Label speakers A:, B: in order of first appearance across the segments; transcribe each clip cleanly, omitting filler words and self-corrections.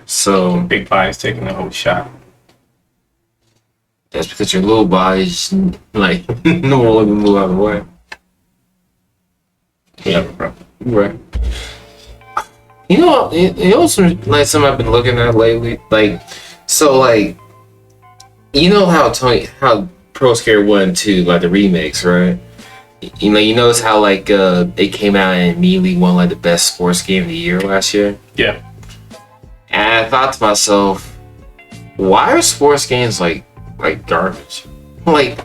A: So
B: Big body's taking the whole shot.
A: that's because your little body's like no one let me move out of the way.
B: Whatever, bro.
A: Right. You know some like something I've been looking at lately. Like, so like, you know how Pro Skater 1 and 2, like the remakes, right? You know, you notice how like they came out and immediately won like the best sports game of the year last year.
B: Yeah.
A: And I thought to myself, why are sports games like garbage? Like,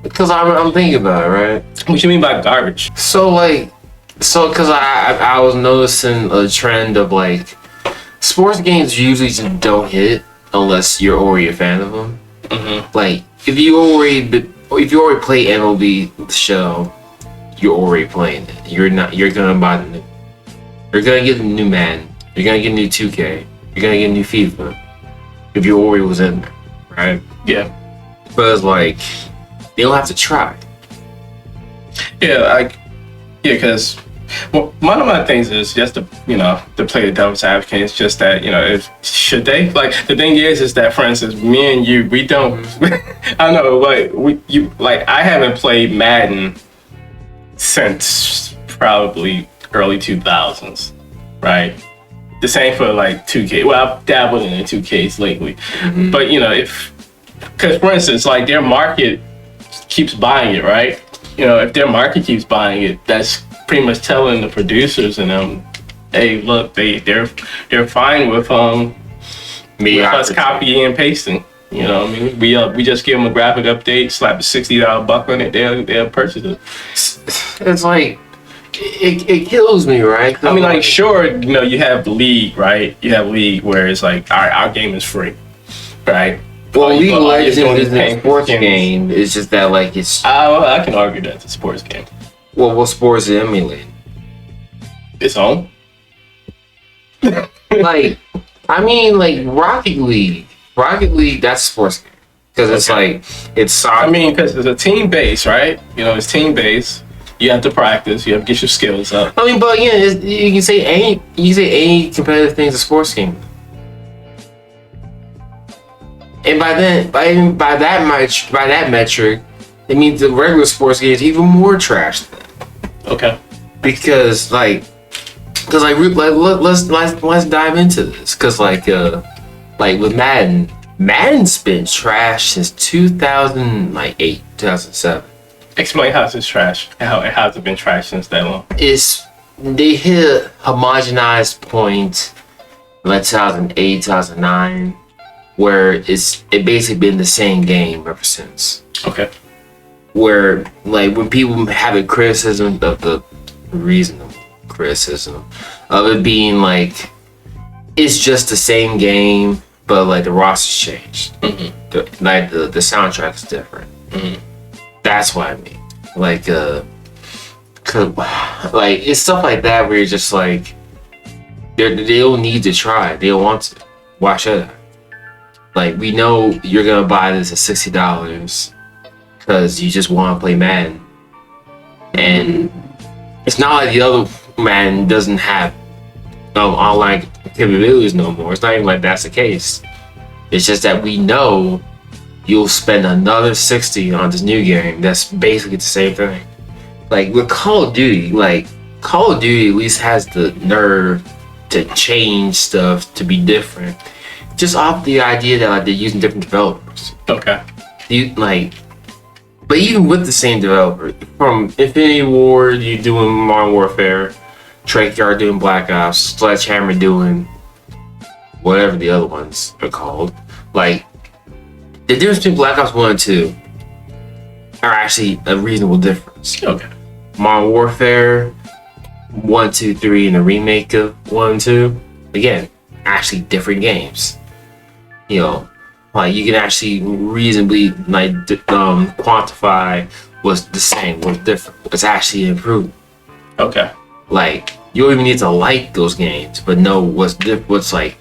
A: because I'm thinking about it, right?
B: What you mean by garbage?
A: So because I was noticing a trend of like sports games usually just don't hit unless you're already a fan of them.
B: Mm-hmm.
A: Like if you already play MLB the show, you're already playing it. You're gonna buy the new. You're gonna get the new Madden. You're gonna get a new 2K. You're gonna get a new FIFA. If you already was in there, right?
B: Yeah.
A: But it's like they don't have to try.
B: Yeah, because one of my things is just to play the devil's advocate. It's just that if should they like the thing is that for instance, me and you, we don't. I don't know what I haven't played Madden since probably early 2000s, right? The same for like 2K. Well, I've dabbled in the 2Ks lately, but because for instance, like their market keeps buying it, right? If their market keeps buying it, that's pretty much telling the producers and them, hey, look, they're fine with us copying and pasting. You know what I mean? We just give them a graphic update, slap a $60 buck on it, they'll purchase it.
A: It's like it kills me, right?
B: I mean, like sure, you have the league, right? You have league where it's like, all right, our game is free, right?
A: Well, League of Legends isn't a sports game. It's just that, like, it's...
B: I can argue that it's a sports game.
A: Well, what sports is it emulating?
B: Its own?
A: Like, I mean, like, Rocket League. Rocket League, that's a sports game. Because it's like, it's soccer.
B: I mean, because it's a team base, right? It's team base. You have to practice. You have to get your skills up.
A: I mean, but, yeah, you can say any competitive thing is a sports game. And by that metric, it means the regular sports game is even more trash.
B: Okay.
A: Because let's dive into this. Because like with Madden's been trash since 2008, 2007.
B: Explain how it's trash. How has it been trash since that long?
A: They hit a homogenized point in like 2008, 2009. Where it basically been the same game ever since.
B: Okay.
A: Where like when people have a criticism of the reasonable criticism of it being like it's just the same game, but like the roster's changed. Mm-hmm. The soundtrack is different. Mm-hmm. That's what I mean. Like like it's stuff like that where you're just like they don't need to try. They don't want to. Why should I? Like, we know you're gonna buy this at $60 because you just want to play Madden. And it's not like the other Madden doesn't have online capabilities no more. It's not even like that's the case. It's just that we know you'll spend another $60 on this new game that's basically the same thing. Like, with Call of Duty, at least has the nerve to change stuff to be different. Just off the idea that like they're using different developers.
B: Okay.
A: But even with the same developer, from Infinity Ward, you're doing Modern Warfare, Treyarch doing Black Ops, Sledgehammer doing whatever the other ones are called. Like the difference between Black Ops 1 and 2 are actually a reasonable difference.
B: Okay.
A: Modern Warfare 1, 2, 3, and the remake of 1 and 2, again, actually different games. Like you can actually reasonably quantify what's the same, what's different, what's actually improved.
B: Okay.
A: Like you don't even need to like those games, but know what's like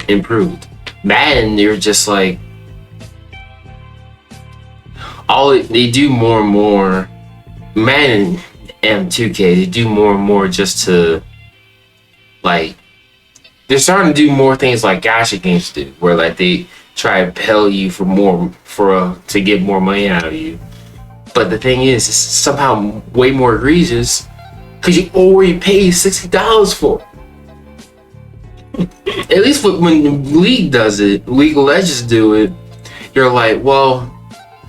A: improved. Madden, you're just like they do more and more. Madden and 2K, they do more and more just to like they're starting to do more things like gacha games do, where like they try to pay you for more to get more money out of you. But the thing is, it's somehow way more egregious because you already paid $60 for it. At least when League does it, League of Legends do it, you're like, well,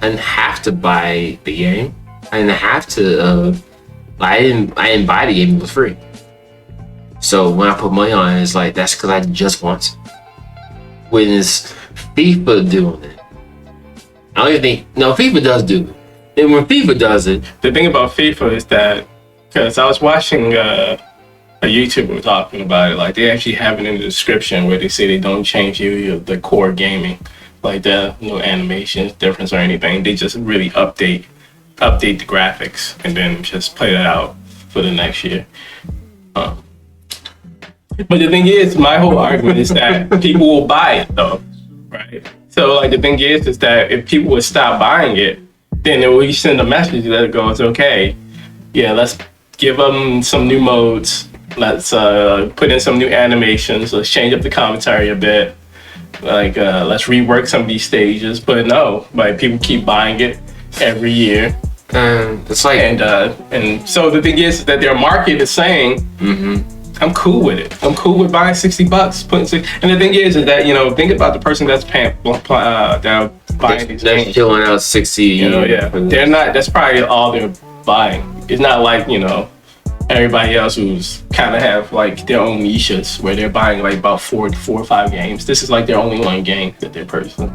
A: I didn't have to buy the game. I didn't have to. I didn't buy the game. It was free. So when I put money on it, it's like that's because I just want to. When it's FIFA doing it, I don't even think FIFA does do it. And when FIFA does it,
B: the thing about FIFA is that because I was watching a YouTuber talking about it, like they actually have it in the description where they say they don't change the core gaming, like the no animations difference or anything. They just really update the graphics and then just play that out for the next year. But the thing is, my whole argument is that people will buy it though, right? So like the thing is that if people would stop buying it, then we send a message that goes, okay, yeah, let's give them some new modes. Let's put in some new animations. Let's change up the commentary a bit. Like let's rework some of these stages. But no, like people keep buying it every year.
A: It's like
B: and so the thing is that their market is saying, I'm cool with it. I'm cool with buying $60, putting and the thing is that think about the person that's paying that buying these
A: they're
B: games.
A: killing out 60.
B: Yeah, they're not. That's probably all they're buying. It's not like everybody else who's kind of have like their own niches where they're buying like about 4 or 5 games. This is like their only one game that they're purchasing.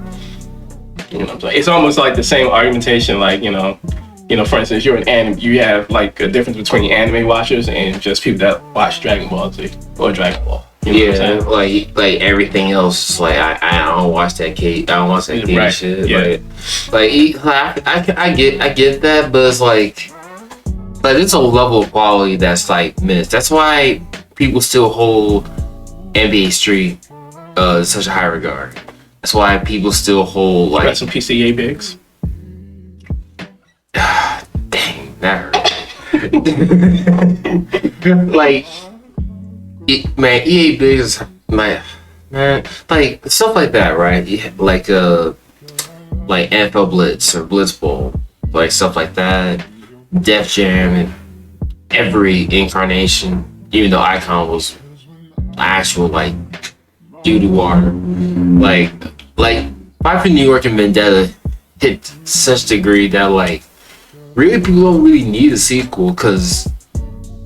B: You know what I'm saying? It's almost like the same argumentation, like for instance, you have like a difference between anime watchers and just people that watch Dragon Ball Z or Dragon Ball. You know what I'm
A: like everything else. Like I don't watch that Kate. I don't watch that Kate shit.
B: Yeah.
A: I get that, but it's like, but it's a level of quality that's like missed. That's why people still hold NBA Street such a high regard. That's why people still hold like
B: some PCA bigs.
A: Dang, that hurt. Like, man, EA Big is man, like stuff like that, right? Like NFL Blitz or Blitz Bowl, like stuff like that. Def Jam and every incarnation, even though Icon was actual like doo-doo water, like Five from New York and Vendetta hit such a degree that like really people don't really need a sequel because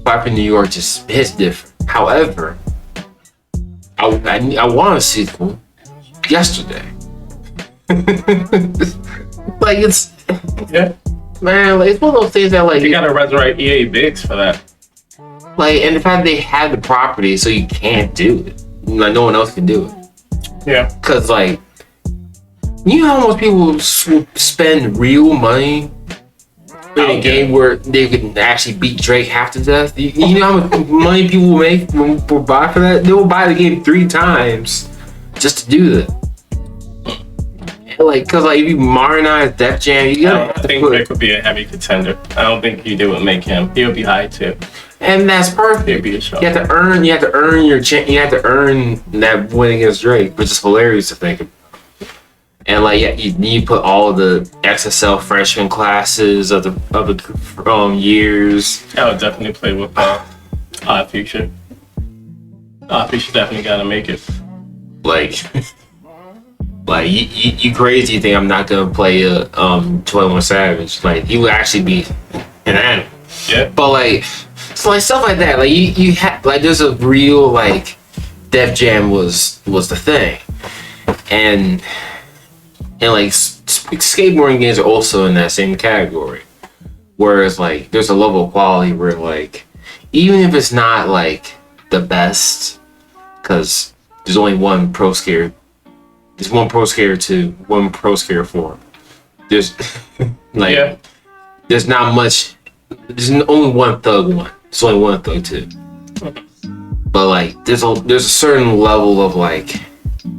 A: Five from New York just hits different. However, I want a sequel yesterday. Like it's man, like, it's one of those things that like
B: you gotta resurrect EA Bigs for that.
A: Like, and the fact they have the property, so you can't do it. Like no one else can do it.
B: Yeah.
A: Cause like, you know how much people spend real money in a game where they could actually beat Drake half to death? You know how much money people will make will buy for that? They will buy the game 3 times just to do that. Like, cause like if you modernize Def Jam, you gotta.
B: I think Drake would be a heavy contender. I don't think you do what make him. He'll be high too.
A: And that's perfect.
B: He'll be a show.
A: You have to earn your you have to earn that win against Drake, which is hilarious to think of. And like you put all of the XSL freshman classes of the years.
B: I would definitely play with Odd Future. Odd Future definitely gotta make it.
A: Like you crazy? You think I'm not gonna play 21 Savage? Like he would actually be an animal.
B: Yeah.
A: But like, so like stuff like that. Like you have like there's a real like Def Jam was the thing, and like skateboarding games are also in that same category. Whereas like there's a level of quality where like even if it's not like the best, because there's only one Pro Skater. There's one Pro Skater 2, one Pro Skater 4. There's like there's not much. There's only one Thug 1. There's only one Thug 2. But like there's a certain level of like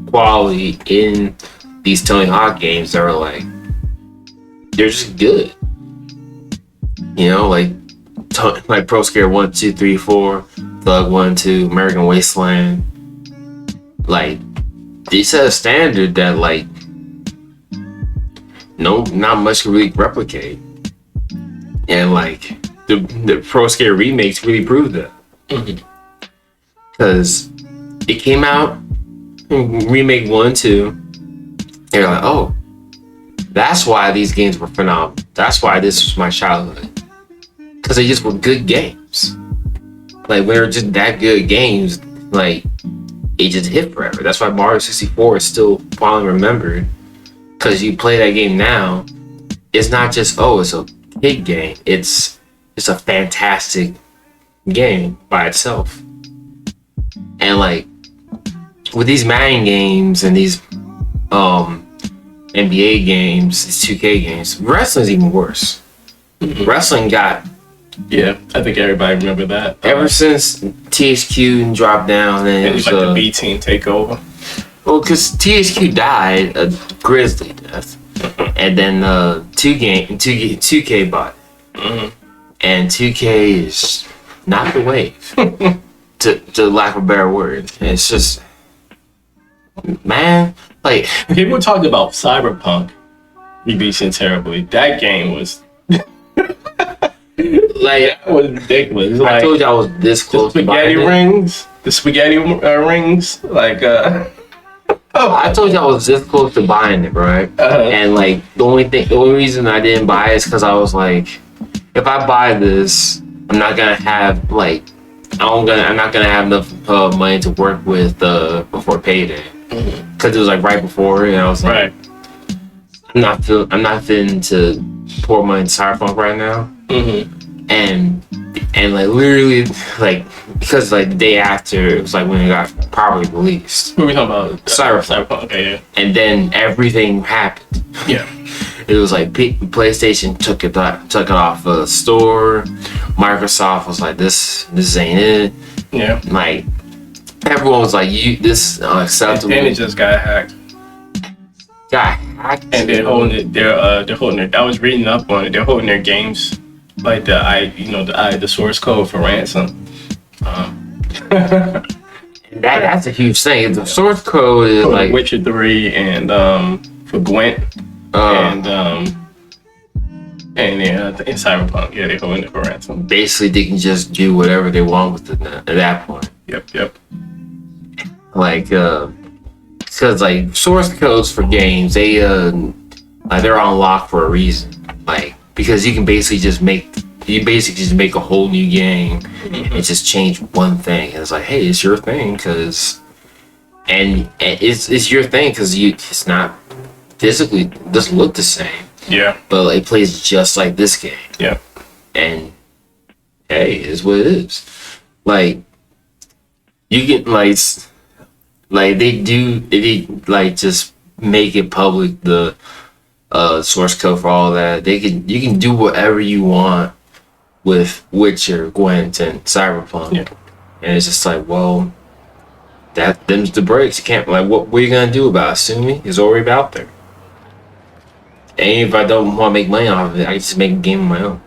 A: quality in these Tony Hawk games that are like they're just good. You know, like Pro Skater 1, 2, 3, 4, Thug 1, 2, American Wasteland. like they set a standard that like not much can really replicate, and like the Pro Skater remakes really proved that, because it came out remake 1 and 2. They're like, oh, that's why these games were phenomenal. That's why this was my childhood. Because they just were good games. Like, when they're just that good games, like, it just hit forever. That's why Mario 64 is still fondly remembered. Because you play that game now, it's not just, oh, it's a kid game. It's a fantastic game by itself. And, like, with these Madden games and these NBA games, these 2K games, wrestling's even worse. Wrestling got...
B: Yeah, I think everybody remember that.
A: Ever since THQ dropped down, and it was
B: like the B team take over.
A: Well, because THQ died a grisly death, and then 2K bought it, and 2K is not the wave, to lack of a better word. It's just, man, like
B: people talked about Cyberpunk releasing terribly. That game was.
A: Like,
B: it was ridiculous.
A: I told you I was this close to buying it.
B: The spaghetti rings, like
A: I told you I was this close to buying it, right? And like the only reason I didn't buy it is because I was like, if I buy this, I'm not gonna have like, I'm not gonna have enough money to work with before payday, because it was like right before, and I was like,
B: right.
A: I'm not feeling to pour money into Cyberpunk right now. And like literally like, because like the day after it was like when it got properly released.
B: What are we talking about?
A: Cyberpunk.
B: Okay, yeah.
A: And then everything happened.
B: Yeah.
A: It was like PlayStation took it off the store. Microsoft was like, this ain't it.
B: Yeah.
A: Like everyone was like, this is unacceptable.
B: And it just got hacked.
A: Got hacked.
B: And they're holding it. They're holding it. I was reading up on it. They're holding their games, like the source code for ransom.
A: That's a huge thing. The source code is like
B: Witcher 3 and for Gwent and in Cyberpunk. Yeah, they're holding it for ransom.
A: Basically, they can just do whatever they want with it at that point.
B: Yep.
A: Like, because like source codes for games, they're on lock for a reason. Like, because you can basically just make a whole new game and just change one thing. And it's like, hey, it's your thing, and it's your thing because it's not physically, it doesn't look the same.
B: Yeah. But
A: it plays just like this game.
B: Yeah.
A: And hey, it's what it is. Like, you can like they like just make it public, the source code for all that. You can do whatever you want with Witcher, Gwent, and Cyberpunk.
B: Yeah.
A: And it's just like, well, them's the breaks. You can't, like, what are you gonna do about it? Sue me? It's already out there. And if I don't want to make money off of it, I can just make a game of my own.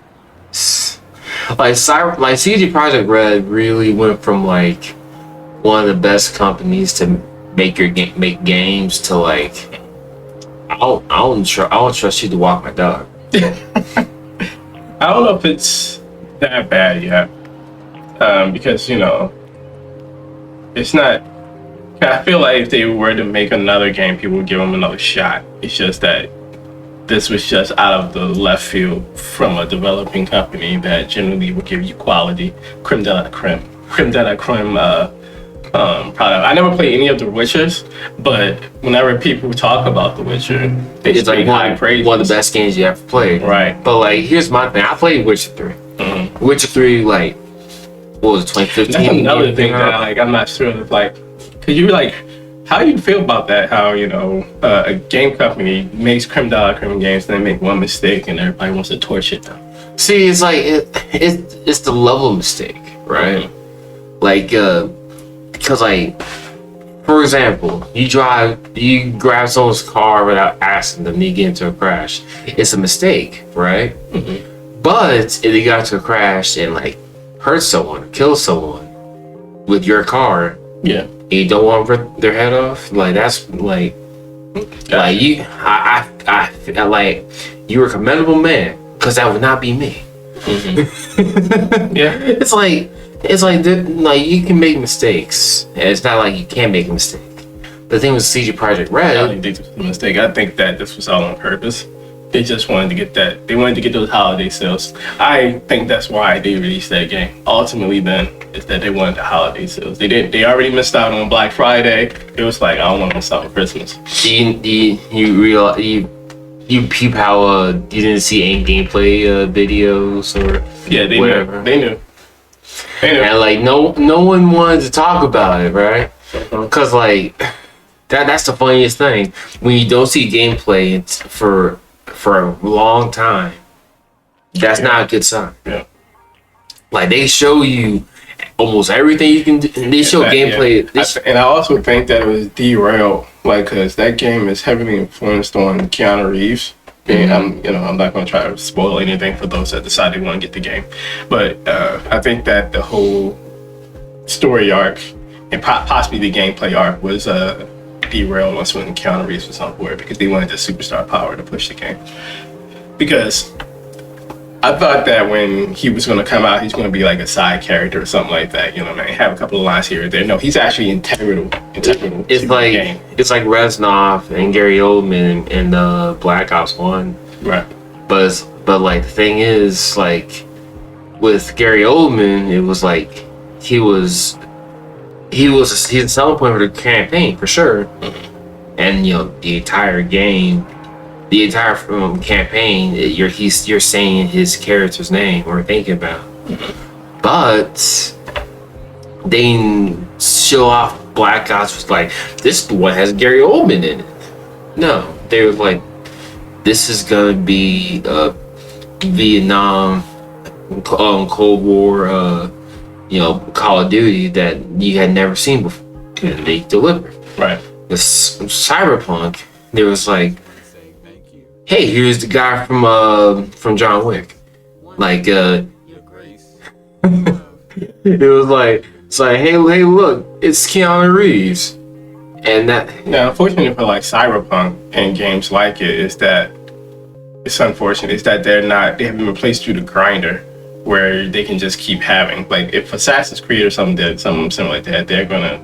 A: Like CD Projekt Red really went from like one of the best companies to make games to like, I don't trust you to walk my dog.
B: I don't know if it's that bad yet, because it's not. I feel like if they were to make another game, people would give them another shot. It's just that this was just out of the left field from a developing company that generally will give you quality creme de la creme product. I never played any of the Witchers, but whenever people talk about the Witcher,
A: it's like one of the best games you ever played.
B: Right.
A: But like, here's my thing. I played Witcher 3. Witcher 3, like, what was it, 2015?
B: That's another thing that like I'm not sure of, like, cause you like, how do you feel about that? How a game company makes creme de la creme games, and they make one mistake, and everybody wants to torch it now.
A: See, it's like it's the level of mistake, right? Like, because like, for example, you grab someone's car without asking them, and you get into a crash. It's a mistake, right? But if you got into a crash and like hurt someone, kill someone with your car,
B: yeah,
A: you don't want to rip their head off. Like that's like you. I like you're a commendable man because that would not be me.
B: Yeah.
A: It's like you can make mistakes. And it's not like you can't make a mistake. The thing with CG Project Red,
B: I don't think this was a mistake. I think that this was all on purpose. They just wanted to get that. They wanted to get those holiday sales. I think that's why they released that game. Ultimately, then, is that they wanted the holiday sales. They did. They already missed out on Black Friday. It was like, I don't want to miss out on Christmas.
A: you peep how you didn't see any gameplay videos or
B: Yeah,
A: whatever.
B: They knew.
A: And like no one wanted to talk about it, right? Because like that's the funniest thing when you don't see gameplay for a long time. That's not a good sign.
B: Yeah.
A: Like they show you almost everything you can do. And they show gameplay.
B: Yeah. And I also think that it was derailed, like, because that game is heavily influenced on Keanu Reeves. And I'm not going to try to spoil anything for those that decide they want to get the game, but I think that the whole story arc and possibly the gameplay arc was derailed once when Keanu Reeves was on board because they wanted the superstar power to push the game. Because I thought that when he was going to come out, he's going to be like a side character or something like that. You know, man, have a couple of lines here or there. No, he's actually integral. It's
A: like
B: the game.
A: it's like Reznov and Gary Oldman in Black Ops 1.
B: Right.
A: But like the thing is, like with Gary Oldman, it was like he's a selling point for the campaign for sure. And the entire game, the entire campaign, you're saying his character's name or thinking about. But they show off Black Ops was like, this one has Gary Oldman in it. No, they were like, this is gonna be Vietnam, Cold War, Call of Duty that you had never seen before, and they delivered.
B: Right.
A: The Cyberpunk, there was like, hey, here's the guy from John Wick. Like, it was like, it's like, hey, look, it's Keanu Reeves, and that.
B: Now, unfortunately for like Cyberpunk and games like it, is that it's unfortunate. Is that they haven't been replaced through the grinder, where they can just keep having, like, if Assassin's Creed or something did something similar like that, they're gonna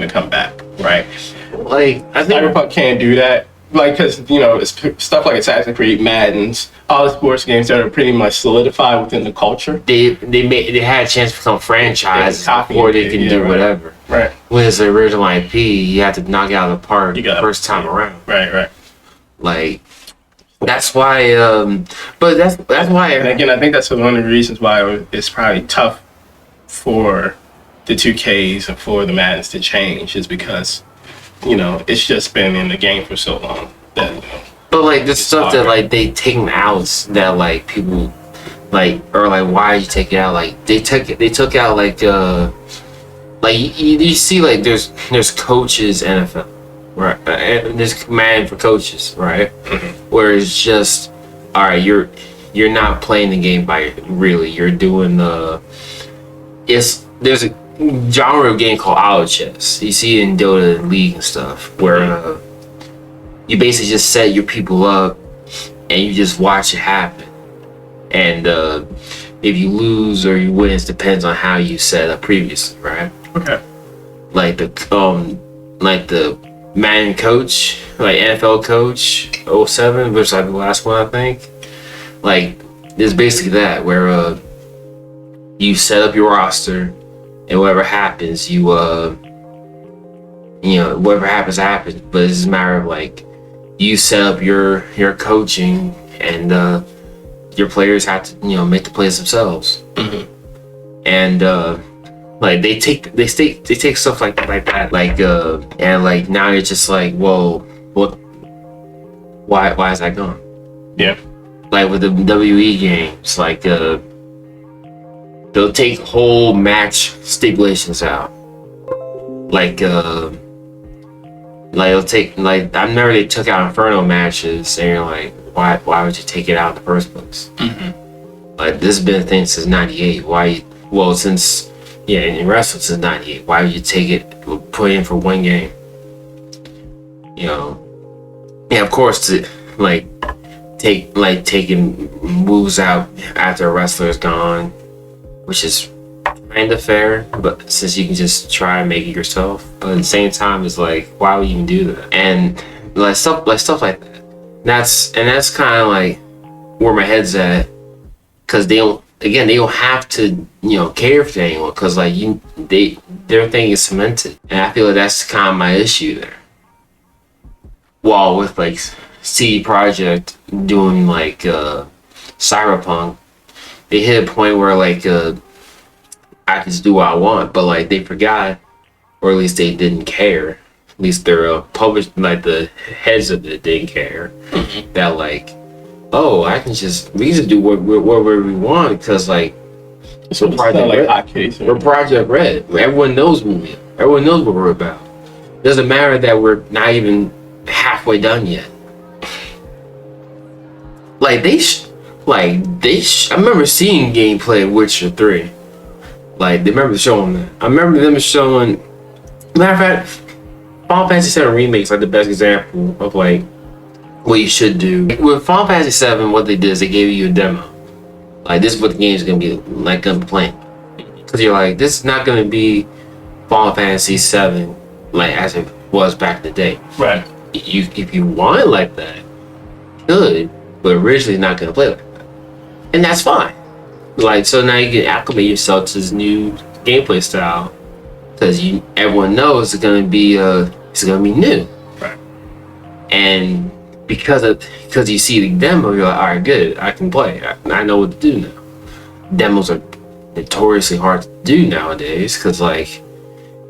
B: come back, right?
A: Like, I think
B: Cyberpunk can't do that. Like, because it's stuff like Assassin's Creed, Madden's, all the sports games that are pretty much solidified within the culture.
A: they had a chance to become franchises before they can do whatever.
B: Right.
A: When it's the original IP, you have to knock it out of the park the first time around.
B: Right.
A: Like, that's why. But that's why.
B: And again, I think that's one of the reasons why it's probably tough for the 2Ks and for the Maddens to change, is because it's just been in the game for so long that.
A: But like the stuff that like they taken out that like people like or like why did you take it out? Like they took out like you see like there's coaches NFL, right? And there's command for coaches, right? Where it's just all right, you're not playing the game you're doing there's a genre of game called auto chess. You see it in Dota League and stuff where you basically just set your people up and you just watch it happen. And if you lose or you win, it depends on how you set up previously, right?
B: Okay.
A: Like the Madden coach, like NFL coach 07, which is like the last one I think. Like it's basically that where you set up your roster and whatever happens, whatever happens. But it's a matter of like you set up your coaching and your players have to make the plays themselves. And like they take stuff like that like and like now it's just like, well, what, why is that gone?
B: Yeah.
A: Like with the WE games, like they'll take whole match stipulations out. Like they'll take, like, I remember they took out Inferno matches and you're like, why would you take it out in the first place? Like this has been a thing since '98. In wrestling since '98. Why would you take it put in for one game. You know, and of course to like taking moves out after a wrestler's gone, which is kind of fair, but since you can just try and make it yourself. But at the same time, it's like, why would you even do that? And stuff like that. That's kind of like where my head's at, because they don't have to care for anyone, because like their thing is cemented, and I feel like that's kind of my issue there. While with like CD Projekt doing like Cyberpunk, they hit a point where like I can just do what I want, but like they forgot, or at least they didn't care. At least their published, like the heads of it didn't care. That like, oh, we can just do whatever we want, because like we're Project Red. Everyone knows what everyone knows what we're about. It doesn't matter that we're not even halfway done yet. Like I remember seeing gameplay of Witcher 3. Like they remember showing that. I remember them showing. Matter of fact, Final Fantasy VII Remake is like the best example of like what you should do. With Final Fantasy VII, what they did is they gave you a demo. Like, this is what the game is gonna be like, gonna be playing. Because you're like, this is not gonna be Final Fantasy VII like as it was back in the day.
B: Right.
A: If you want it like that, good, but originally not gonna play like that, and that's fine. Like, so now you can acclimate yourself to this new gameplay style, because everyone knows it's gonna be new.
B: Right.
A: And because you see the demo, you're like, all right, good, I can play. I know what to do now. Demos are notoriously hard to do nowadays, because like,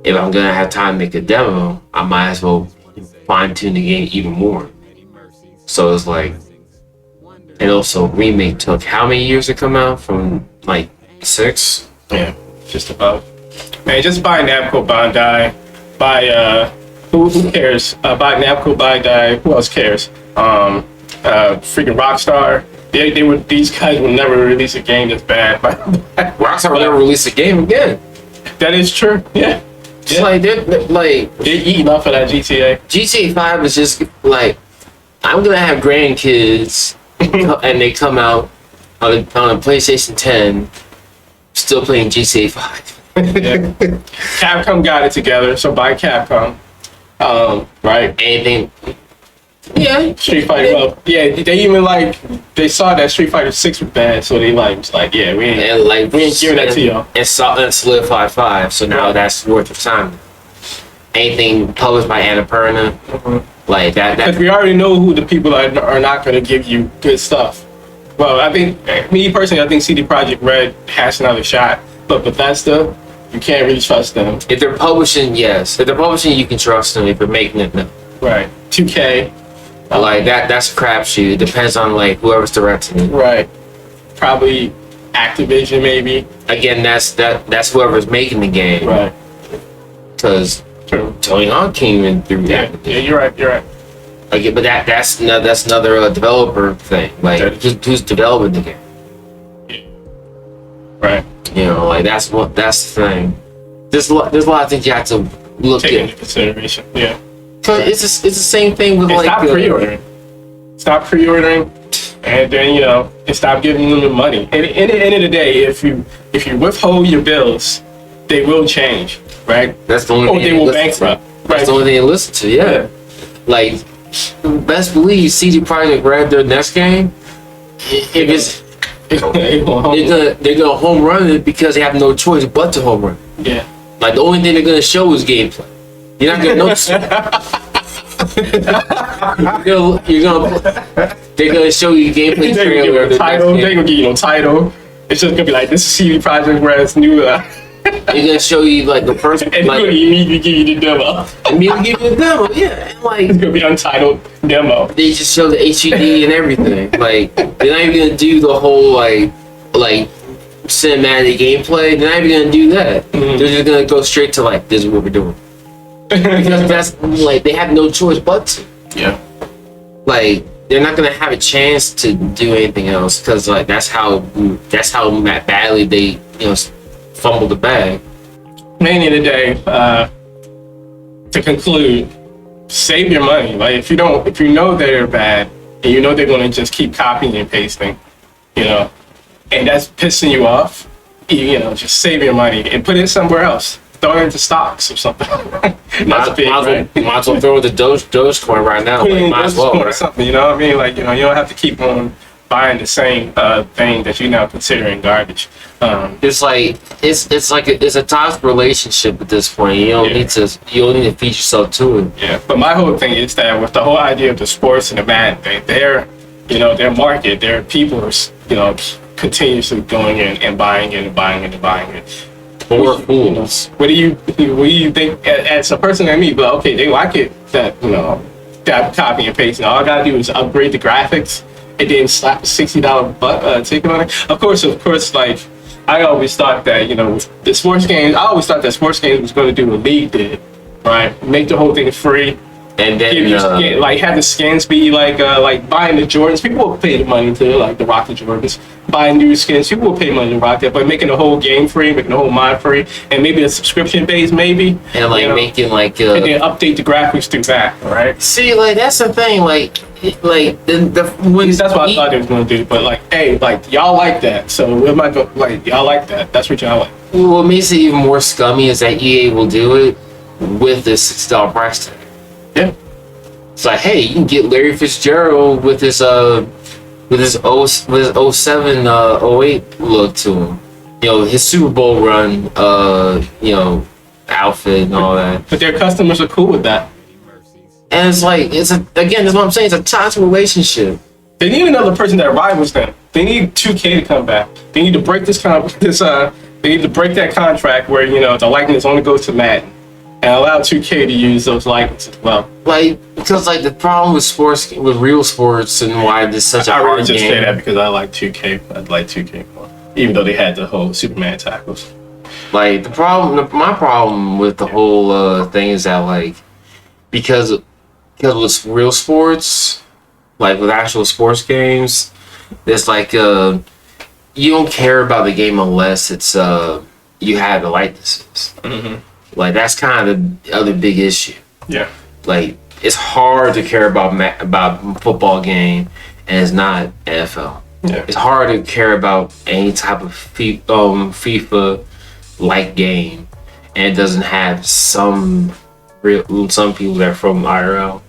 A: if I'm gonna have time to make a demo, I might as well fine tune the game even more. So it's like, and also Remake took how many years to come out? From like 6?
B: Yeah, just about. Man, just buy Namco Bandai. Buy who cares? Buy Namco Bandai. Who else cares? Freaking Rockstar. These guys will never release a game that's bad.
A: Rockstar will never release a game again.
B: That is true. Yeah.
A: Just like they're
B: eating off of that GTA.
A: GTA 5 is just like, I'm gonna have grandkids and they come out on a PlayStation 10 still playing GTA 5.
B: Yeah. Capcom got it together, so buy Capcom. Right?
A: Anything. Yeah.
B: Street Fighter. Well, yeah, they even they saw that Street Fighter 6 was bad, so they was like, yeah, we ain't giving that to y'all. And
A: Solidify 5, so now that's worth of time. Anything published by Annapurna, like that.
B: Because we already know who the people are not going to give you good stuff. Well, I think, me personally, I think CD Projekt Red has another shot, but Bethesda, you can't really trust them.
A: If they're publishing, yes. If they're publishing, you can trust them. If they're making it, no.
B: Right. 2K.
A: Like that's a crapshoot. It depends on like whoever's directing it.
B: Right. Probably Activision, maybe.
A: Again, that's whoever's making the game.
B: Right.
A: Because Tony Hawk came in through that.
B: Yeah, you're right.
A: Like, but that's another developer thing. Like, who's developing the game?
B: Yeah. Right.
A: You know, like that's the thing. There's a lot of things you have to look
B: Take into consideration. Yeah.
A: Cause it's the same thing with like
B: Stop pre-ordering, and then and stop giving them the money. And at the end of the day, if you withhold your bills, they will change, right?
A: That's the only thing.
B: Or they will bankrupt.
A: That's the only thing to listen to. Yeah. Like, best believe CD Projekt Red, their next game, they're gonna home run it, because they have no choice but to home run.
B: Yeah.
A: Like, the only thing they're gonna show is gameplay. You're not gonna notice. They're gonna show you gameplay trailer.
B: They're gonna give you no title. It's just gonna be like, this is CD Projekt Red's new.
A: They're gonna show you like the first.
B: And like, immediately give you the demo.
A: Immediately give you the demo, yeah. And like,
B: it's gonna be untitled demo.
A: They just show the HUD and everything. Like, they're not even gonna do the whole like cinematic gameplay. They're not even gonna do that. Mm-hmm. They're just gonna go straight to like, this is what we're doing. Because that's like, they have no choice but to.
B: Yeah.
A: Like, they're not gonna have a chance to do anything else, because like that's how badly they fumble the bag.
B: Main of the day, to conclude, save your money. Like if you know they're bad and you know they're going to just keep copying and pasting, you know, and that's pissing you off, you know, just save your money and put it somewhere else. Throw it into stocks or something. Might
A: as well throw the Dogecoin right now. Like, might as well,
B: or something. You know what I mean? Like, you know, you don't have to keep on buying the same thing that you're now considering garbage.
A: It's like it's a toxic relationship at this point. You don't need to feed yourself to it.
B: Yeah, but my whole thing is that with the whole idea of the sports and the Madden thing, their market, their people are, you know, continuously going in and buying it and buying it and buying it.
A: Poor fools.
B: What do you think as a person like me? But okay, they like it that, you know, that copy and paste. And all I gotta do is upgrade the graphics and then slap a $60 ticket on it. Of course, like I always thought that, you know, the sports games. I always thought that sports games was going to do what League did, right? Make the whole thing free.
A: And then
B: like have the skins be like buying the Jordans. People will pay the money to like the rock the Jordans. Buying new skins, people will pay money to rock that. But making the whole game free, making the whole mod free, and maybe a subscription base, maybe.
A: And like, you know, making like
B: and then update the graphics through that, right?
A: See, like that's the thing, like when
B: that's what I thought they was gonna do. But like, hey, like y'all like that, so what am I going like? Y'all like that? That's what y'all like.
A: What makes it even more scummy is that EA will do it with this $60 price tag.
B: Yeah.
A: It's like, hey, you can get Larry Fitzgerald with his 07, 08 look to him. You know, his Super Bowl run, you know, outfit and all that.
B: But their customers are cool with that.
A: And it's like, again, that's what I'm saying. It's a toxic relationship.
B: They need another person that rivals them. They need 2K to come back. They need to break they need to break that contract where, you know, the likeness only goes to Madden. And allow 2K to use those likenesses as well.
A: Like, because like the problem with sports, with real sports, and why this is such a hard game. I really just
B: say that because I like 2K. I'd like 2K more, even though they had the whole Superman tackles.
A: Like my problem with the whole thing is that like because with real sports, like with actual sports games, it's like you don't care about the game unless it's you have the likenesses. Mm-hmm. Like that's kind of the other big issue.
B: Yeah.
A: Like it's hard to care about football game, and it's not NFL.
B: Yeah.
A: It's hard to care about any type of FIFA like game, and it doesn't have some people that are from IRL.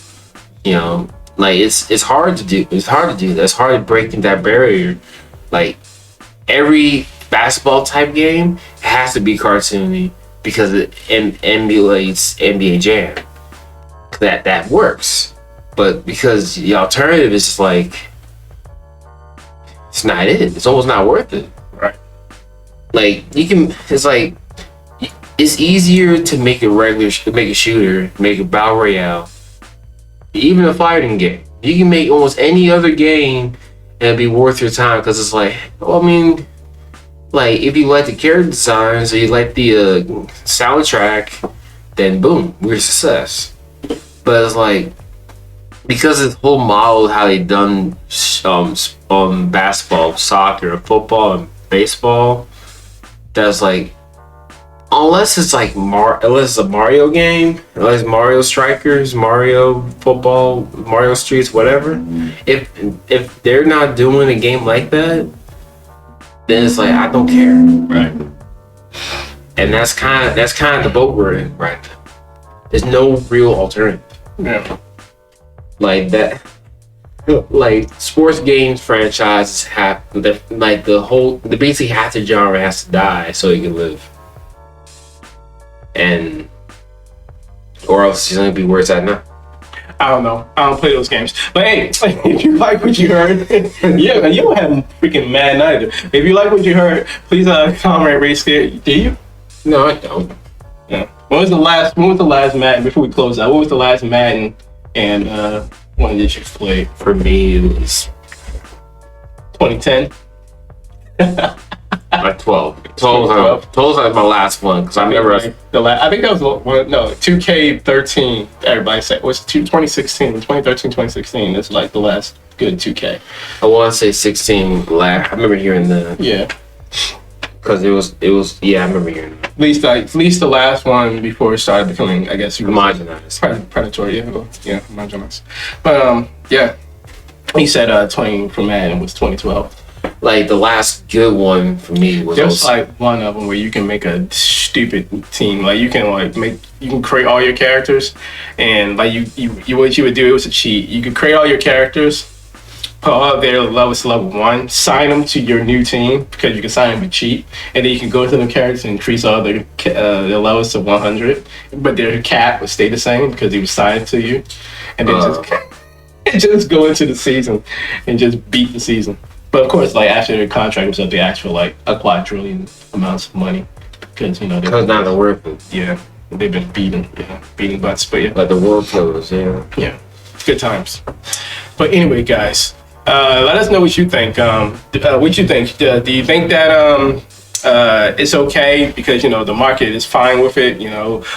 A: You know, like it's hard to do. It's hard to do that. It's hard to break that barrier. Like every basketball type game has to be cartoony, because it emulates NBA Jam. That works, but because the alternative is just like it's not it. It's almost not worth it.
B: Right.
A: Like you can. It's like it's easier to make a shooter, make a battle royale, even a fighting game. You can make almost any other game and it'd be worth your time, because it's like, well, I mean, like if you like the character designs or you like the soundtrack, then boom, we're a success. But it's like, because of the whole model how they done basketball, soccer, football, and baseball, that's like, unless it's like unless it's a Mario game, unless Mario Strikers, Mario Football, Mario Streets, whatever. If they're not doing a game like that, then it's like I don't care.
B: Right.
A: And that's kind of the boat we're in right now. There's no real alternative.
B: Yeah.
A: Like that. Like sports games franchises have the basically half the genre has to die so it can live. And or else it's gonna be where it's at now.
B: I don't know. I don't play those games. But hey, if you like what you heard, yeah, you don't have freaking Madden either. If you like what you heard, please comment, rate, scare. Do you?
A: No, I don't.
B: Yeah. When was the last Madden? Before we close out, what was the last Madden and one did you play?
A: For me, it was
B: 2010.
A: Like 12. 12 was like my last one, because I remember
B: I think that was one. No, 2K13. Everybody said it was 2016, 2013, 2016. It's like the last good 2K.
A: I want to say 16. I remember hearing that.
B: Yeah.
A: Because it was. Yeah, I remember hearing that.
B: at least the last one before it started becoming, I guess,
A: Homogenized.
B: predatory. Yeah, homogenized. But yeah, he said 20 for Madden was 2012.
A: Like the last good one for me was
B: There's
A: also,
B: like one of them where you can make a stupid team. Like you can create all your characters, and like you what you would do, it was a cheat. You could create all your characters, put all of their levels to level 1, sign them to your new team because you can sign them with cheat, and then you can go to the characters and increase all their levels to 100, but their cap would stay the same because he was signed to you, and then just go into the season and just beat the season. But of course, like after their contract was up, they asked for like a quadrillion amounts of money because
A: because now they're worth it.
B: yeah, they've been beating butts. But yeah,
A: Like the world killers, yeah.
B: yeah, good times. But anyway, guys, let us know what you think. What you think? Do you think that it's okay because the market is fine with it,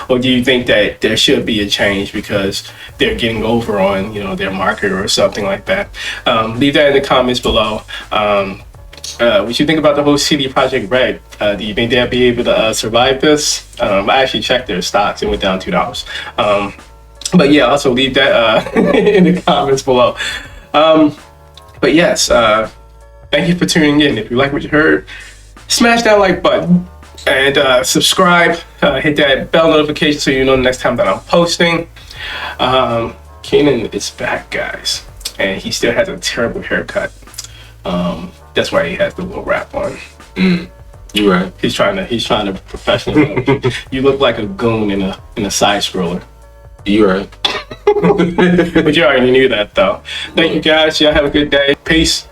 B: or do you think that there should be a change because they're getting over on their market or something like that? Leave that in the comments below. What you think about the whole CD Projekt Red? Do you think they'll be able to survive this? I actually checked their stocks; it went down $2. But yeah, also leave that in the comments below. But yes, thank you for tuning in. If you like what you heard, smash that like button and subscribe. Hit that bell notification so you know the next time that I'm posting. Kenan is back, guys, and he still has a terrible haircut. That's why he has the little wrap on.
A: You right.
B: He's trying to professional. You look like a goon in a side scroller.
A: You right.
B: But you already knew that though. Thank you guys. Y'all have a good day. Peace.